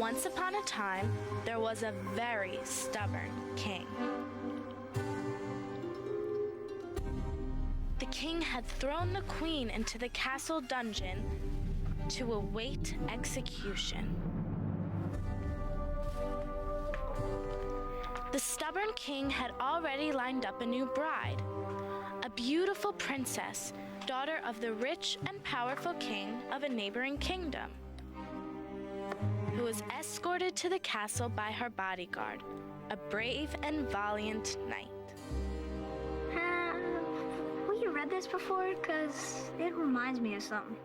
Once upon a time, there was a very stubborn king. The king had thrown the queen into the castle dungeon to await execution. The stubborn king had already lined up a new bride, a beautiful princess, daughter of the rich and powerful king of a neighboring kingdom, who was escorted to the castle by her bodyguard, a brave and valiant knight. Have we read this before? Because it reminds me of something.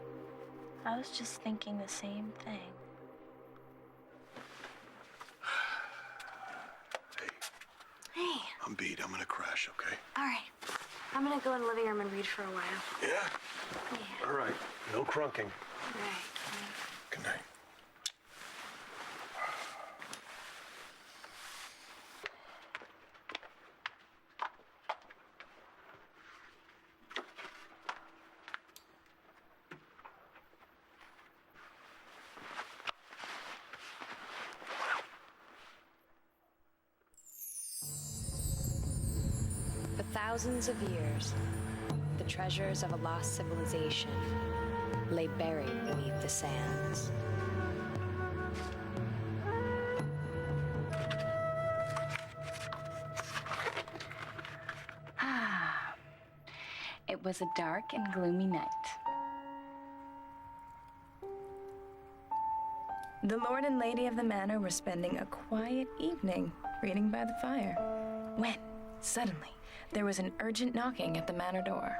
I was just thinking the same thing. Hey. I'm beat. I'm gonna crash, okay? All right. I'm gonna go in the living room and read for a while. Yeah? Yeah. All right. No crunking. All right. Good night. For thousands of years, the treasures of a lost civilization lay buried beneath the sands. It was a dark and gloomy night. The lord and lady of the manor were spending a quiet evening reading by the fire, when, suddenly, there was an urgent knocking at the manor door.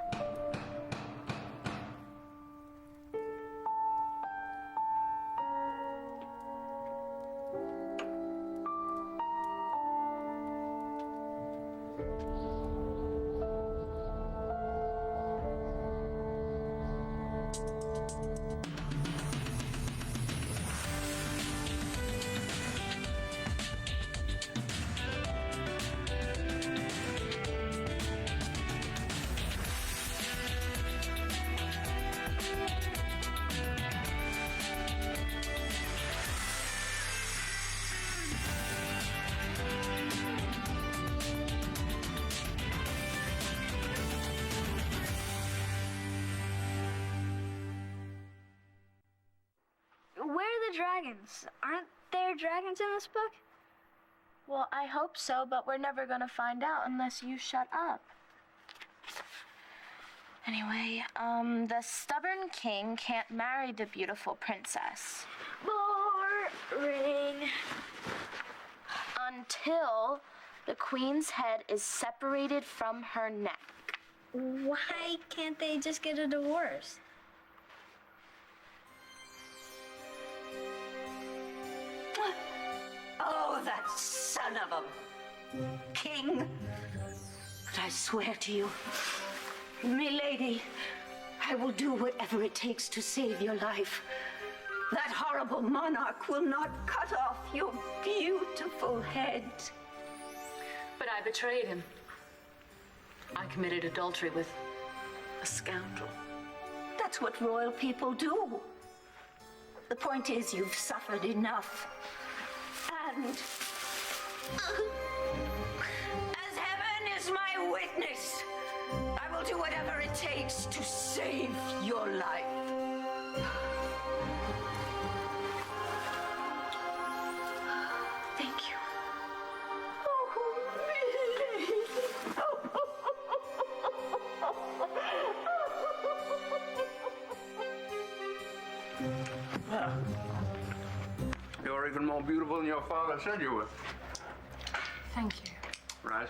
Where are the dragons? Aren't there dragons in this book? Well, I hope so, but we're never gonna find out unless you shut up. Anyway, the stubborn king can't marry the beautiful princess. Boring. Until the queen's head is separated from her neck. Why can't they just get a divorce? Oh, that son of a king. But I swear to you, milady, I will do whatever it takes to save your life. That horrible monarch will not cut off your beautiful head. But I betrayed him. I committed adultery with a scoundrel. That's what royal people do. The point is, you've suffered enough. And as heaven is my witness, I will do whatever it takes to save your life. Thank you. You're even more beautiful than your father said you were. Thank you. Right?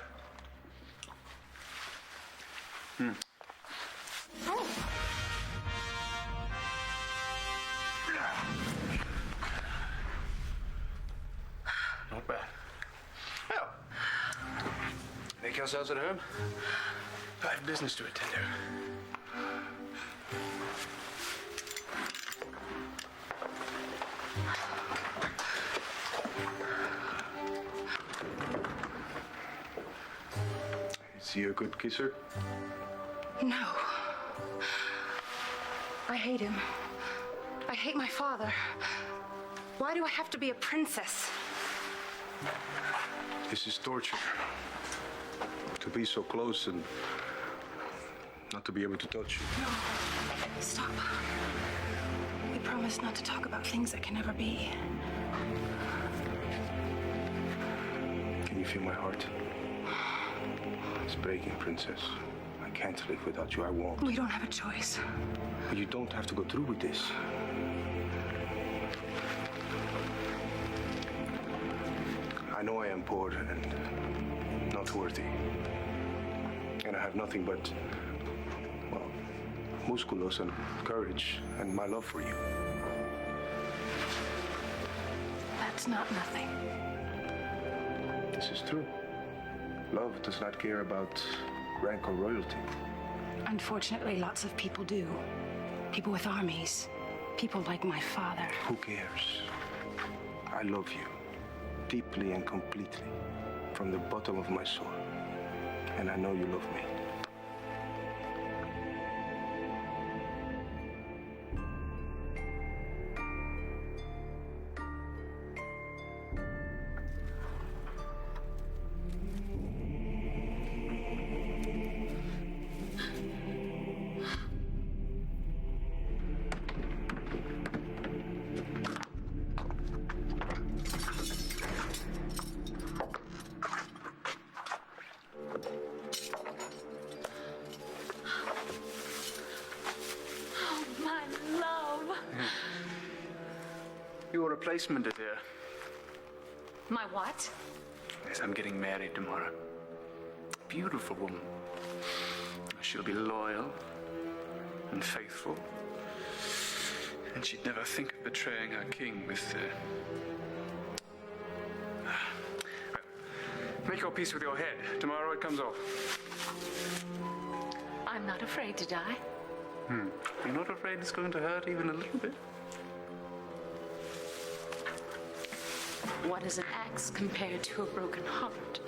Not bad. Well, make yourselves at home. I have business to attend to. Is he a good kisser? No. I hate him. I hate my father. Why do I have to be a princess? This is torture. To be so close and not to be able to touch you. No. Stop. We promised not to talk about things that can never be. Can you feel my heart? It's breaking, Princess. I can't live without you. I won't. We don't have a choice. But you don't have to go through with this. I know I am poor and not worthy. And I have nothing but, well, musculos and courage and my love for you. That's not nothing. This is true. Love does not care about rank or royalty. Unfortunately, lots of people do. People with armies. People like my father. Who cares? I love you. Deeply and completely. From the bottom of my soul. And I know you love me. Your replacement is here. My what? Yes, I'm getting married tomorrow. Beautiful woman. She'll be loyal and faithful. And she'd never think of betraying her king with... Make your peace with your head. Tomorrow it comes off. I'm not afraid to die. You're not afraid it's going to hurt even a little bit? What is an axe compared to a broken heart?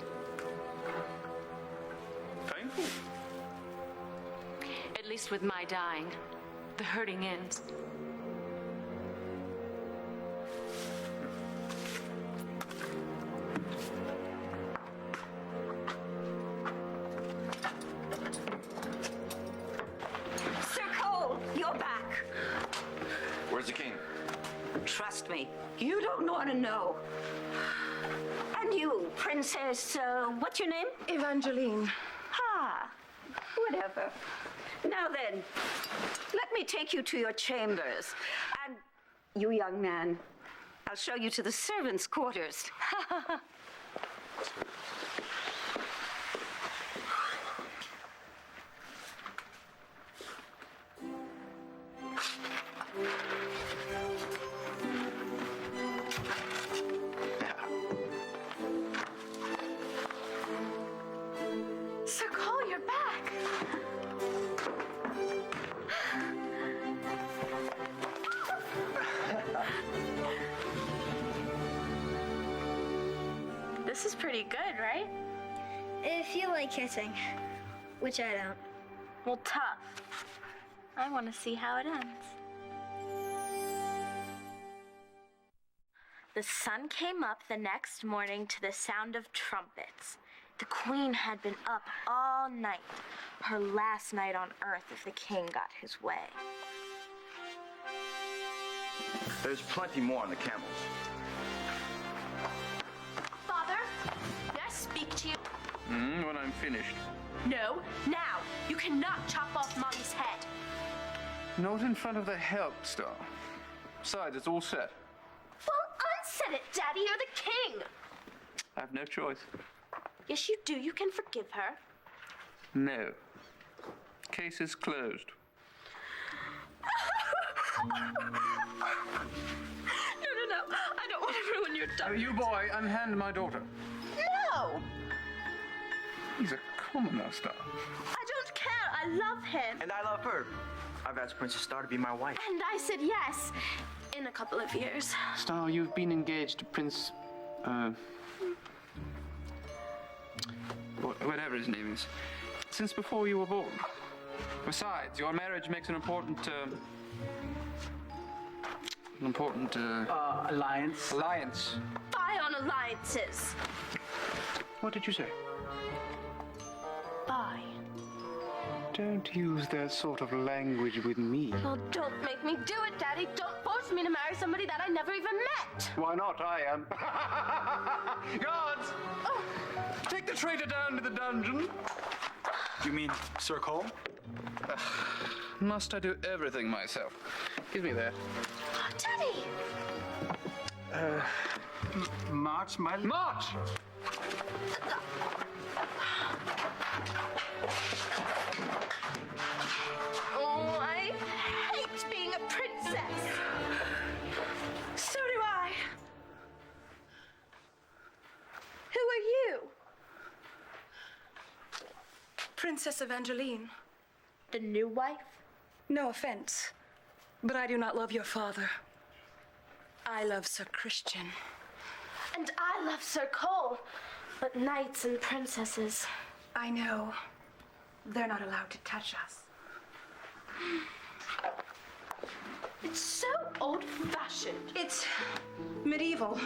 Painful. At least with my dying, the hurting ends. Sir Cole, you're back. Where's the king? Trust me, you don't want to know. And you, Princess, what's your name? Evangeline. Ah, whatever. Now then, let me take you to your chambers. And you, young man, I'll show you to the servants' quarters. Sir Cole, you're back. This is pretty good, right? If you like kissing, which I don't. Well, tough. I want to see how it ends. The sun came up the next morning to the sound of trumpets. The queen had been up all night, her last night on Earth if the king got his way. There's plenty more on the camels. Father, may I speak to you? When I'm finished. No, now. You cannot chop off Mommy's head. Not in front of the help, Star. Besides, it's all set. Well, unset it, Daddy. You're the king. I have no choice. Yes, you do. You can forgive her. No. Case is closed. No. I don't want to ruin your diary. You boy, unhand my daughter. No! He's a commoner, Star. I don't care. I love him. And I love her. I've asked Princess Star to be my wife. And I said yes. In a couple of years. Star, you've been engaged to Prince... whatever his name is, since before you were born. Besides, your marriage makes an important, An important, Alliance. alliance. Spy on alliances. What did you say? Spy. Don't use that sort of language with me. Oh, don't make me do it, Daddy. Don't force me to marry somebody that I never even met. Why not? I am. Guards! Oh. Take the traitor down to the dungeon. You mean Sir Cole? Must I do everything myself? Give me that. Daddy! March, my... March! Oh, I hate being a princess. So do I. Who are you? Princess Evangeline. The new wife? No offense, but I do not love your father. I love Sir Christian. And I love Sir Cole. But knights and princesses. I know. They're not allowed to touch us. It's so old-fashioned. It's medieval.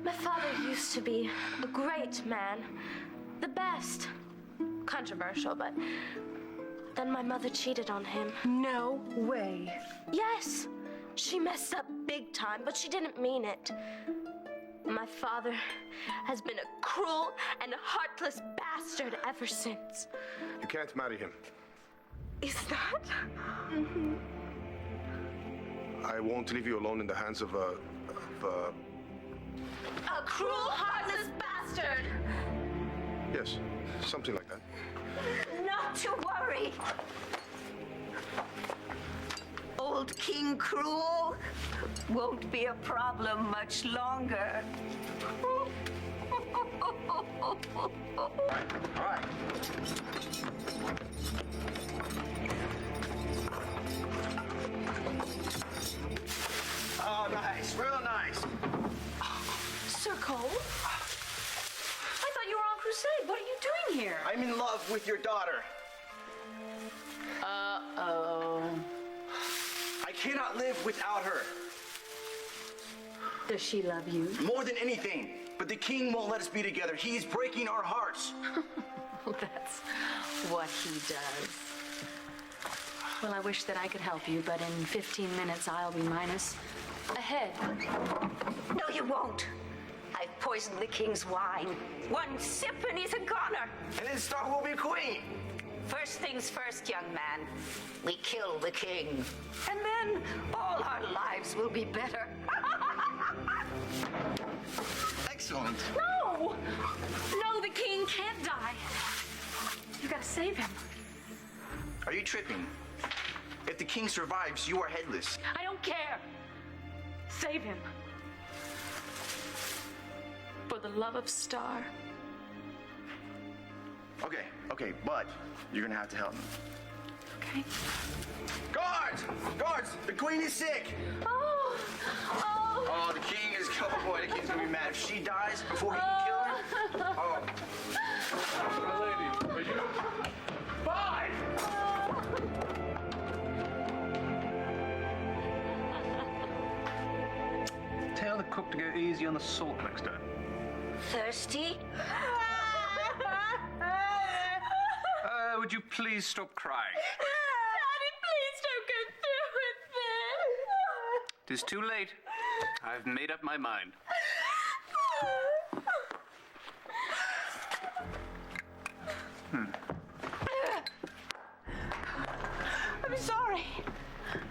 My father used to be a great man. The best. Controversial, but then my mother cheated on him. No way. Yes, she messed up big time, but she didn't mean it. My father has been a cruel and heartless bastard ever since. You can't marry him. Is that? I won't leave you alone in the hands of A cruel, heartless bastard! yes, something like that. Not to worry. Old King Cruel won't be a problem much longer. All right. Oh, nice. Real nice. Sir Cole? I thought you were on crusade. What are you doing here? I'm in love with your daughter. Uh-oh. I cannot live without her. Does she love you? More than anything. But the king won't let us be together. He's breaking our hearts. That's what he does. Well, I wish that I could help you, but in 15 minutes I'll be minus ahead. No, you won't. I've poisoned the king's wine. One sip and he's a goner. And then Star will be queen. First things first, young man. We kill the king. And then all our lives will be better. Excellent. No! No, the king can't die. You gotta save him. Are you tripping? If the king survives, you are headless. I don't care. Save him. For the love of Star. Okay, but you're gonna have to help me. Okay. Guards! Guards! The queen is sick! Oh, Oh, the king is, oh boy, the king's gonna be mad. If she dies before he can kill her, oh. My lady, are you... Fine! Tell the cook to go easy on the salt next time. Thirsty? Would you please stop crying? Daddy, please don't go through with this. 'Tis too late. I've made up my mind. I'm sorry.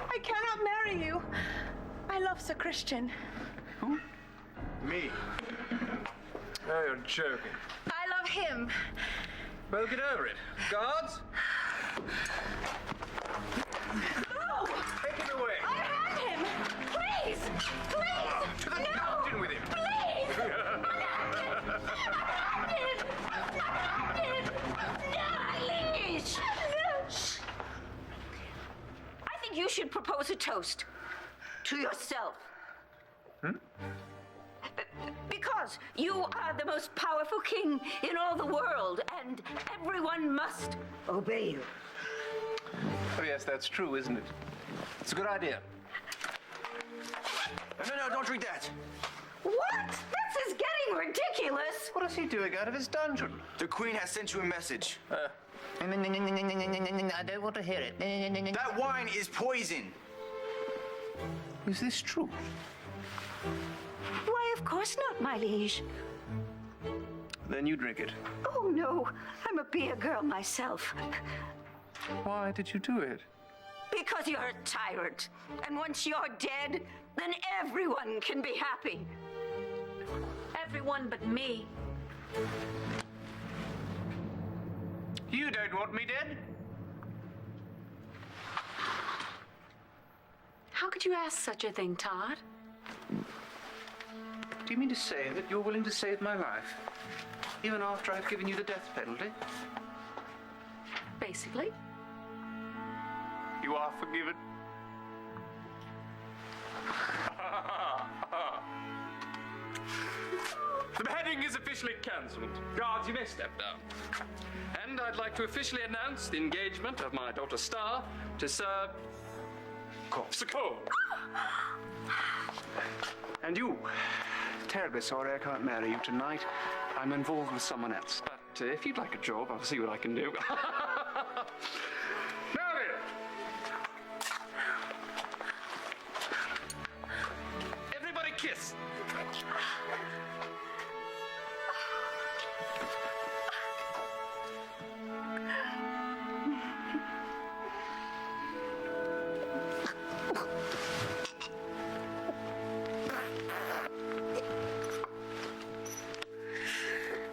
I cannot marry you. I love Sir Christian. Me. Oh, you're joking. I love him. Well, get over it. Guards? No! Take him away. I have him! Please! Please! To the dungeon with him. Please! Please! I think you should propose a toast to yourself. Because you are the most powerful king in all the world, and everyone must obey you. Oh, yes, that's true, isn't it? It's a good idea. No, don't drink that. What? This is getting ridiculous. What is he doing out of his dungeon? The queen has sent you a message. I don't want to hear it. That wine is poison. Is this true? Why, of course not, my liege. Then you drink it. Oh, no. I'm a beer girl myself. Why did you do it? Because you're a tyrant. And once you're dead, then everyone can be happy. Everyone but me. You don't want me dead? How could you ask such a thing, Todd? Do you mean to say that you're willing to save my life? Even after I've given you the death penalty? Basically. You are forgiven. The beheading is officially cancelled. Guards, you may step down. And I'd like to officially announce the engagement of my daughter Star to Sir Corpsicle. And you, terribly sorry I can't marry you tonight. I'm involved with someone else. But if you'd like a job, I'll see what I can do. Marry! Everybody kiss.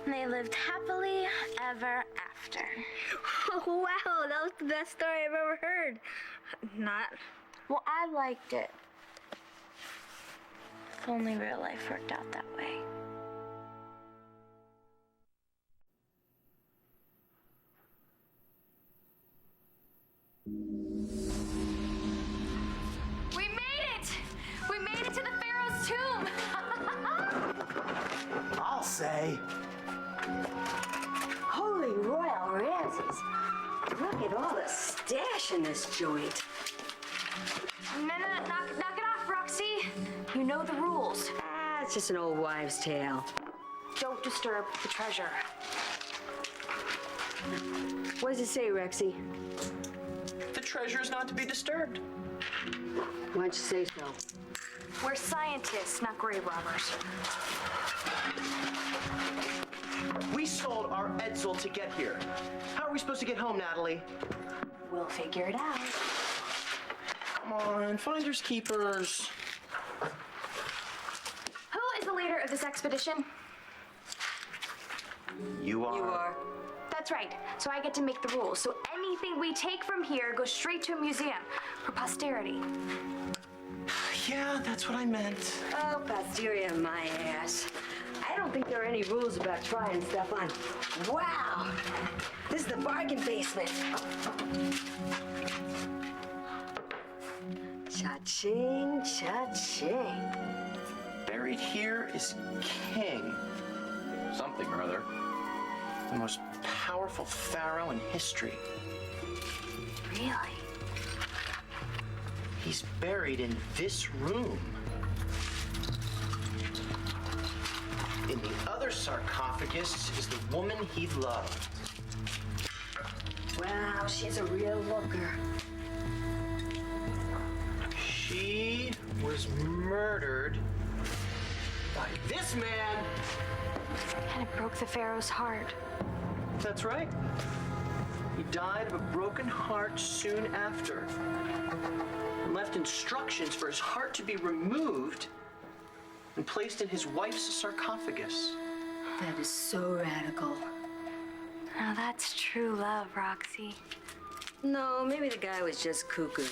They lived happily ever after. Oh, wow, that was the best story I've ever heard. Not. Well, I liked it. If only real life worked out that way. We made it! We made it to the Pharaoh's tomb! I'll say. Holy Royal Ramses. Look at all the stash in this joint. No, knock it off, Roxy. You know the rules. Ah, it's just an old wives' tale. Don't disturb the treasure. What does it say, Rexy? The treasure is not to be disturbed. Why don't you say so? We're scientists, not grave robbers. We sold our Edsel to get here. How are we supposed to get home, Natalie? We'll figure it out. Come on, finders keepers. Who is the leader of this expedition? You are. You are. That's right. So I get to make the rules. So anything we take from here goes straight to a museum for posterity. Yeah, that's what I meant. Oh, posterior my ass. I don't think there are any rules about trying stuff on. Wow! This is the bargain basement. Cha-ching, cha-ching. Buried here is King. Something or other. The most powerful pharaoh in history. Really? He's buried in this room. In the other sarcophagus is the woman he loved. Wow, she's a real looker. She was murdered by this man. And it broke the Pharaoh's heart. That's right. He died of a broken heart soon after. And left instructions for his heart to be removed and placed in his wife's sarcophagus. That is so radical. Now that's true love, Roxy. No, maybe the guy was just cuckoo.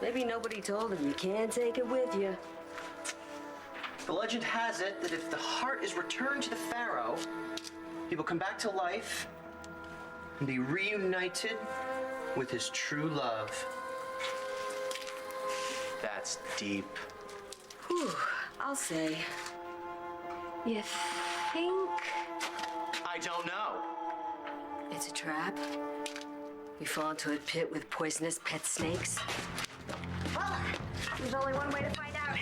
Maybe nobody told him you can't take it with you. The legend has it that if the heart is returned to the pharaoh, he will come back to life and be reunited with his true love. That's deep. Whew, I'll say. You think? I don't know. It's a trap. We fall into a pit with poisonous pet snakes. Holla! There's only one way to find out.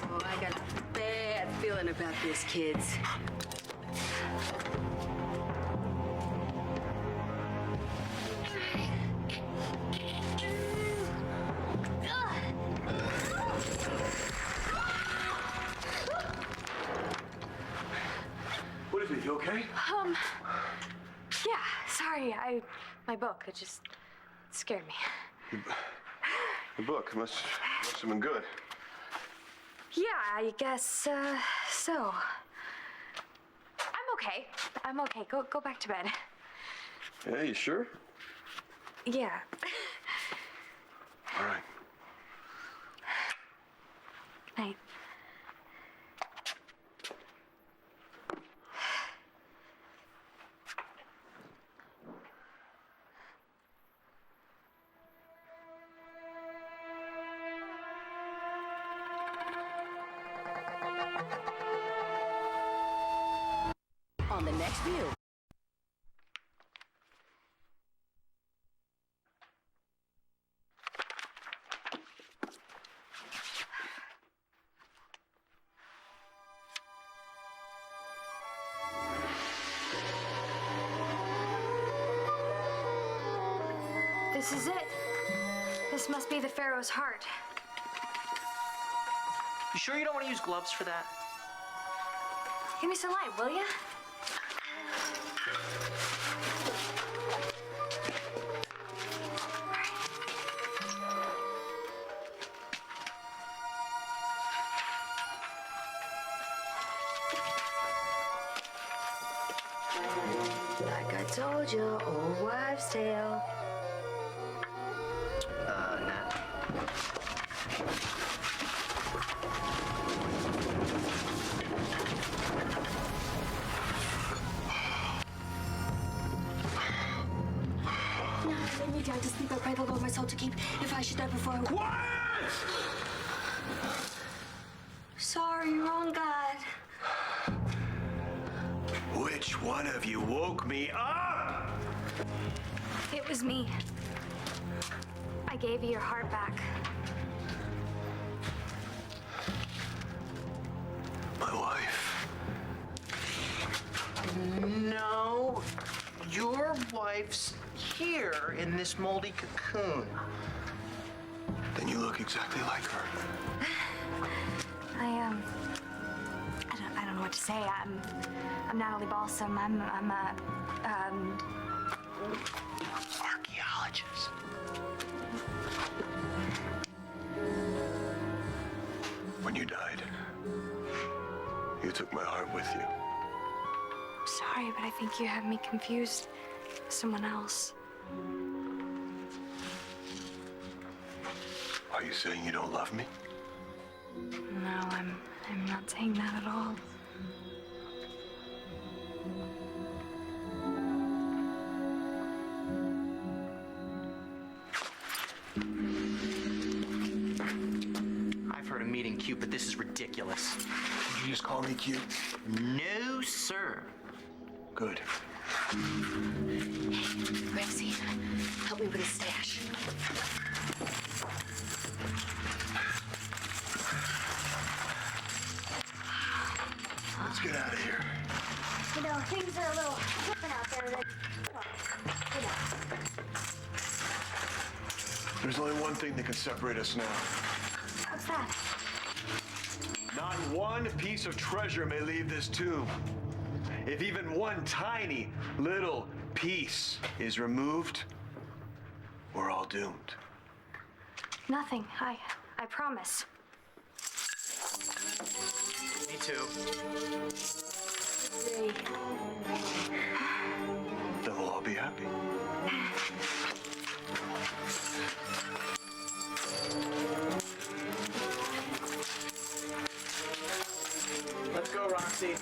Oh, I got a bad feeling about this, kids. What is it? You okay? Yeah, sorry, my book, it just scared me. The book must have been good. Yeah, I guess, so. I'm okay. Go back to bed. Yeah, you sure? Yeah. All right. Night. On the next view. This is it. This must be the Pharaoh's heart. You sure you don't want to use gloves for that? Give me some light, will ya? Like I told you, old wives' tale. Nat. Let me die to sleep. I pray the Lord my soul to keep. If I should die before I... Quiet! Sorry, wrong God. Which one of you woke me up? It was me. I gave you your heart back. My wife. No, your wife's here in this moldy cocoon. Then you look exactly like her. I don't know what to say. I'm Natalie Balsam. I'm Archaeologist. When you died, you took my heart with you. sorry, but I think you have me confused with someone else. Are you saying you don't love me? No, I'm not saying that at all. I've heard of meeting cute, but this is ridiculous. Did you just call me cute? No, sir. Good. Ramsey, help me with a stash. Let's get out of here. You know, things are a little different out there. Like, well, you know. There's only one thing that can separate us now. What's that? Not one piece of treasure may leave this tomb. If even one tiny little piece is removed, we're all doomed. Nothing. I promise. Me too. Then we'll all be happy. Let's go, Roxy.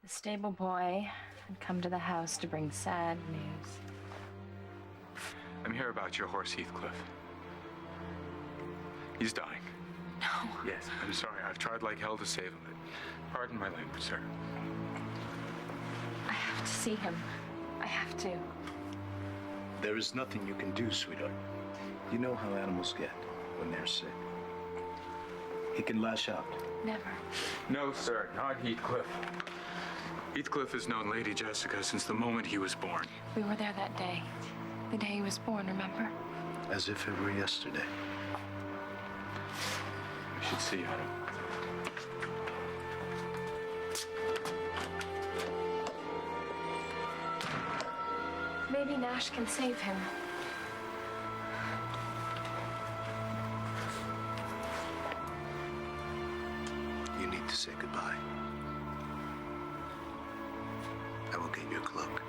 The stable boy had come to the house to bring sad news. I'm here about your horse, Heathcliff. He's dying. No. Yes, I'm sorry. I've tried like hell to save him. Pardon my language, sir. I have to see him. I have to. There is nothing you can do, sweetheart. You know how animals get when they're sick. He can lash out. Never. No, sir, not Heathcliff. Heathcliff has known Lady Jessica since the moment he was born. We were there that day. The day he was born, remember? As if it were yesterday. We should see him. Maybe Nash can save him. You need to say goodbye. I will get you a cloak.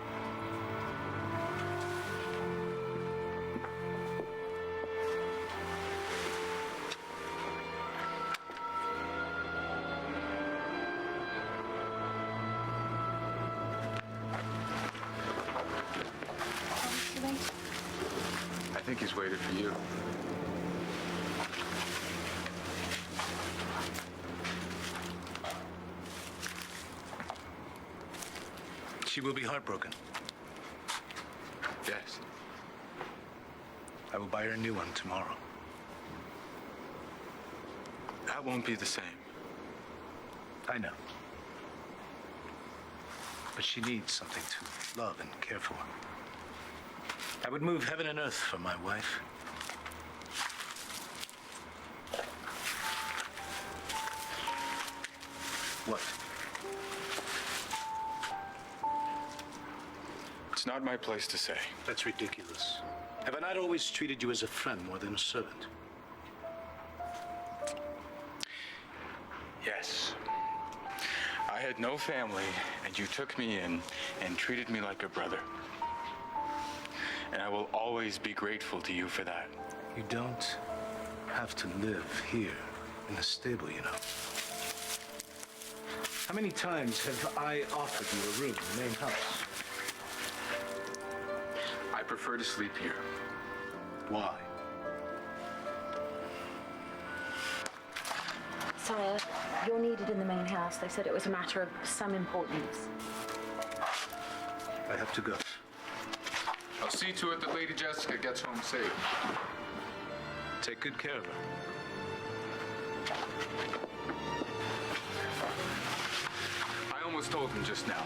I think he's waited for you. She will be heartbroken. Yes. I will buy her a new one tomorrow. That won't be the same. I know. But she needs something to love and care for. I would move heaven and earth for my wife. What? It's not my place to say. That's ridiculous. Have I not always treated you as a friend more than a servant? Yes. I had no family, and you took me in and treated me like a brother. And I will always be grateful to you for that. You don't have to live here in the stable, you know. How many times have I offered you a room in the main house? I prefer to sleep here. Why? Sire, you're needed in the main house. They said it was a matter of some importance. I have to go. I'll see to it that Lady Jessica gets home safe. Take good care of her. I almost told him just now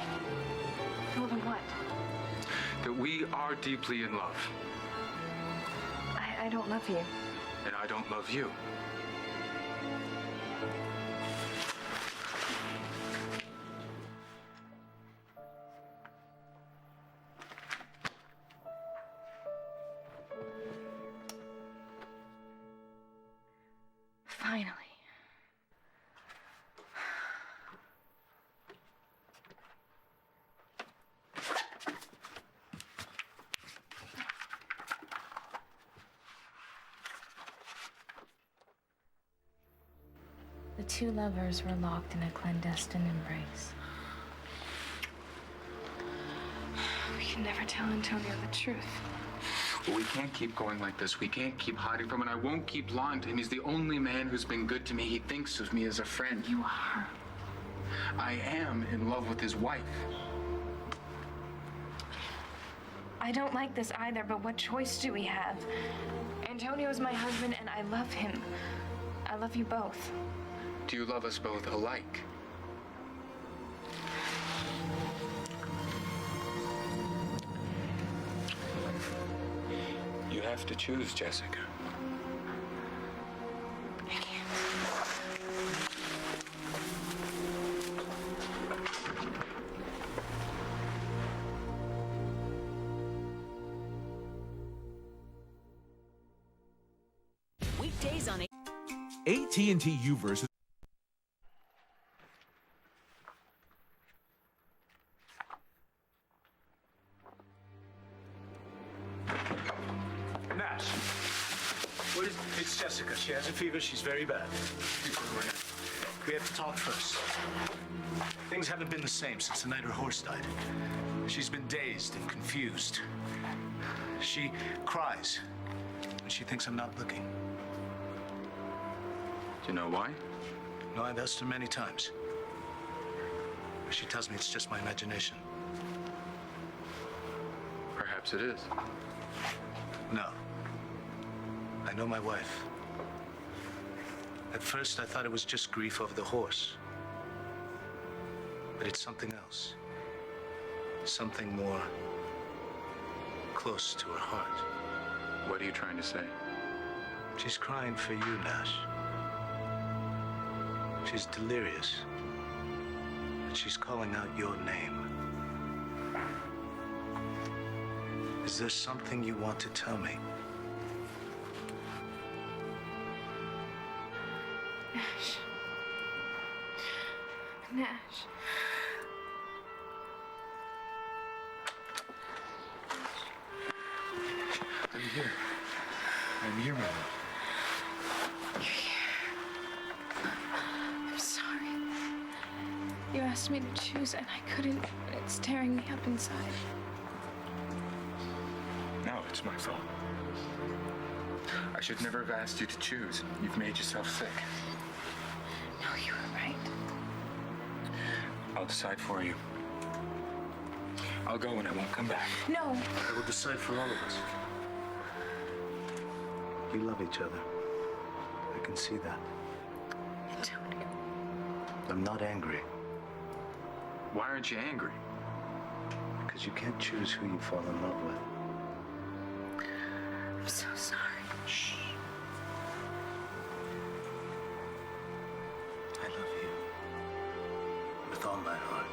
Told him what? that we are deeply in love, I don't love you. and I don't love you. Finally. The two lovers were locked in a clandestine embrace. We can never tell Antonio the truth. But we can't keep going like this. We can't keep hiding from it. I won't keep lying to him. He's the only man who's been good to me. He thinks of me as a friend. You are. I am in love with his wife. I don't like this either, but what choice do we have? Antonio's my husband, and I love him. I love you both. Do you love us both alike? You have to choose, Jessica. I can't. Weekdays on AT&T U-verse. Nash. What is... It's Jessica. She has a fever. She's very bad. We have to talk first. Things haven't been the same since the night her horse died. She's been dazed and confused. She cries when she thinks I'm not looking. Do you know why? No, I've asked her many times. She tells me it's just my imagination. Perhaps it is. No. I know my wife. At first, I thought it was just grief over the horse. But it's something else. Something more close to her heart. What are you trying to say? She's crying for you, Nash. She's delirious. But she's calling out your name. Is there something you want to tell me? Nash. Nash. I'm here. I'm here, my love. You're here. I'm sorry. You asked me to choose, and I couldn't. And it's tearing me up inside. No, it's my fault. I should never have asked you to choose. You've made yourself sick. No, you were right. I'll decide for you. I'll go and I won't come back. No. I will decide for all of us. You love each other. I can see that. Antonio. I'm not angry. Why aren't you angry? Because you can't choose who you fall in love with. I'm so sorry. Shh. I love you. With all my heart.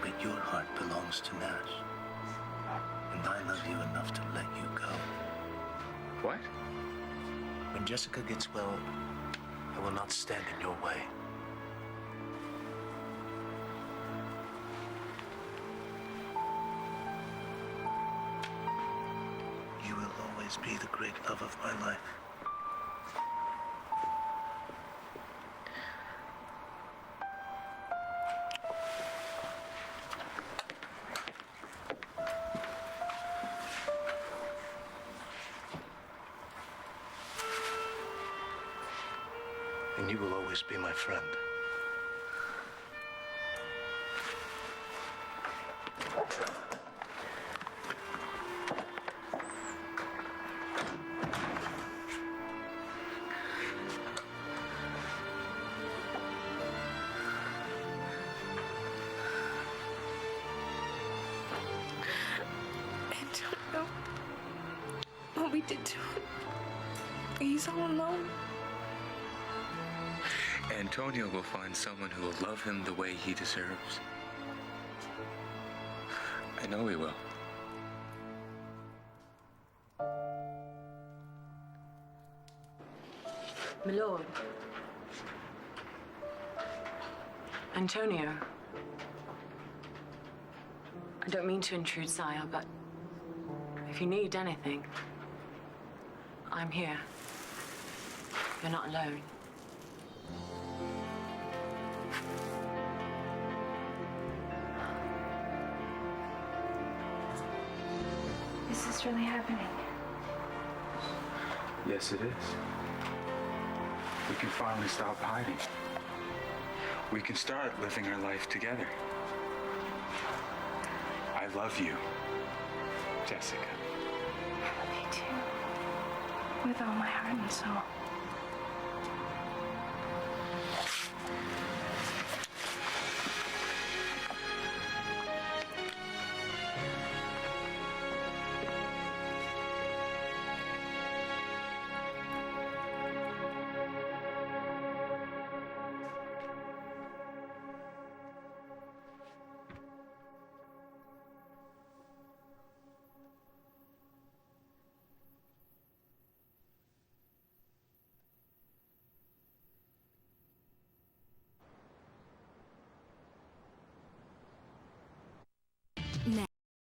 But your heart belongs to Nash. And I love you enough to let you go. What? When Jessica gets well, I will not stand in your way. You will always be the great love of my life. And you will always be my friend. Antonio. What we did to him. He's all alone. Antonio will find someone who will love him the way he deserves. I know he will. My lord. Antonio. I don't mean to intrude, sire, but if you need anything, I'm here. You're not alone. Is this really happening? Yes, it is. We can finally stop hiding. We can start living our life together. I love you, Jessica. Me too. With all my heart and soul.